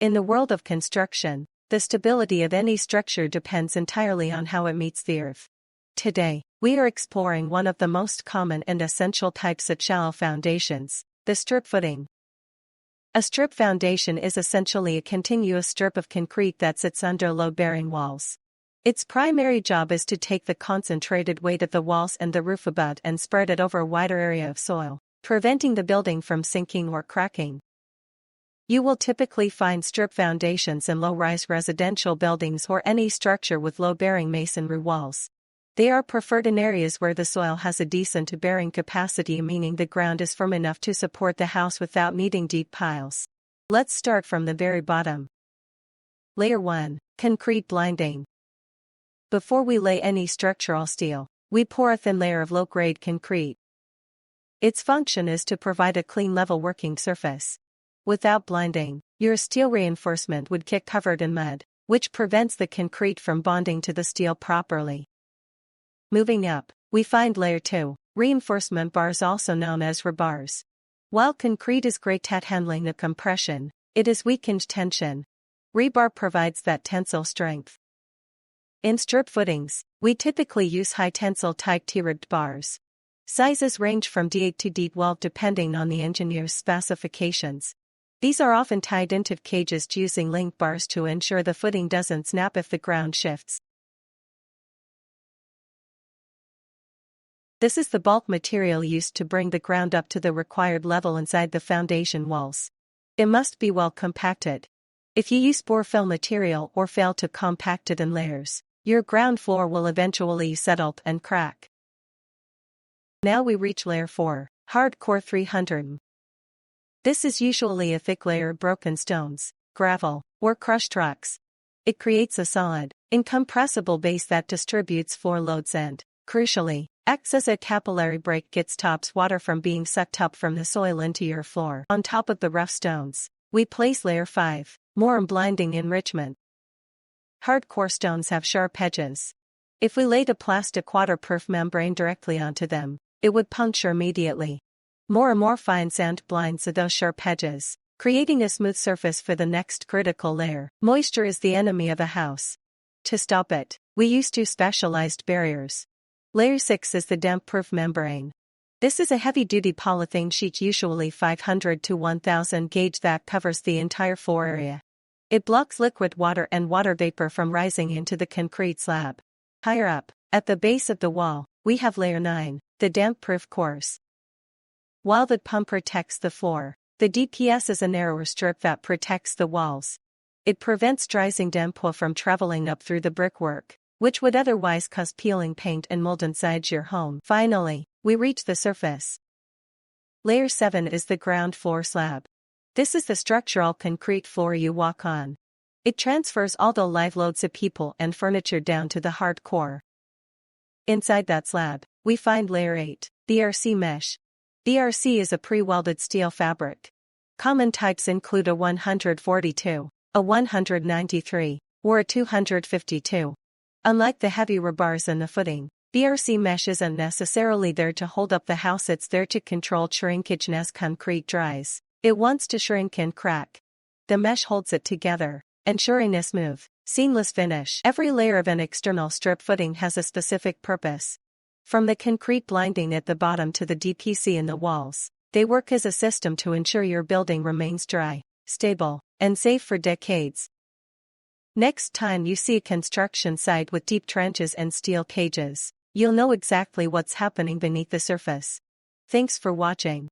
In the world of construction, the stability of any structure depends entirely on how it meets the earth. Today, we are exploring one of the most common and essential types of shallow foundations, the strip footing. A strip foundation is essentially a continuous strip of concrete that sits under load-bearing walls. Its primary job is to take the concentrated weight of the walls and the roof above and spread it over a wider area of soil, preventing the building from sinking or cracking. You will typically find strip foundations in low-rise residential buildings or any structure with low-bearing masonry walls. They are preferred in areas where the soil has a decent bearing capacity, meaning the ground is firm enough to support the house without needing deep piles. Let's start from the very bottom. Layer 1. Concrete blinding. Before we lay any structural steel, we pour a thin layer of low-grade concrete. Its function is to provide a clean, level working surface. Without blinding, your steel reinforcement would get covered in mud, which prevents the concrete from bonding to the steel properly. Moving up, we find Layer 2, reinforcement bars, also known as rebars. While concrete is great at handling the compression, it is weak in tension. Rebar provides that tensile strength. In strip footings, we typically use high-tensile type T-ribbed bars. Sizes range from D8 to D12 depending on the engineer's specifications. These are often tied into cages using link bars to ensure the footing doesn't snap if the ground shifts. This is the bulk material used to bring the ground up to the required level inside the foundation walls. It must be well compacted. If you use poor fill material or fail to compact it in layers, your ground floor will eventually settle and crack. Now we reach Layer 4, Hardcore 300. This is usually a thick layer of broken stones, gravel, or crushed rocks. It creates a solid, incompressible base that distributes floor loads and, crucially, acts as a capillary break, that stops water from being sucked up from the soil into your floor. On top of the rough stones, we place Layer 5, Murram Blinding enrichment. Hardcore stones have sharp edges. If we laid a plastic waterproof membrane directly onto them, it would puncture immediately. More and more fine sand blinds those sharp edges, creating a smooth surface for the next critical layer. Moisture is the enemy of a house. To stop it, we use two specialized barriers. Layer 6 is the damp-proof membrane. This is a heavy-duty polythene sheet, usually 500 to 1000 gauge, that covers the entire floor area. It blocks liquid water and water vapor from rising into the concrete slab. Higher up, at the base of the wall, we have Layer 9, the damp-proof course. While the pump protects the floor, the DPS is a narrower strip that protects the walls. It prevents rising damp from traveling up through the brickwork, which would otherwise cause peeling paint and mold inside your home. Finally, we reach the surface. Layer 7 is the ground floor slab. This is the structural concrete floor you walk on. It transfers all the live loads of people and furniture down to the hard core. Inside that slab, we find Layer 8, BRC Mesh. BRC is a pre-welded steel fabric. Common types include a 142, a 193, or a 252. Unlike the heavy rebars in the footing, BRC mesh isn't necessarily there to hold up the house, it's there to control shrinkage as concrete dries. It wants to shrink and crack. The mesh holds it together, ensuring a smooth, seamless finish. Every layer of an external strip footing has a specific purpose. From the concrete blinding at the bottom to the DPC in the walls, they work as a system to ensure your building remains dry, stable, and safe for decades. Next time you see a construction site with deep trenches and steel cages, you'll know exactly what's happening beneath the surface. Thanks for watching.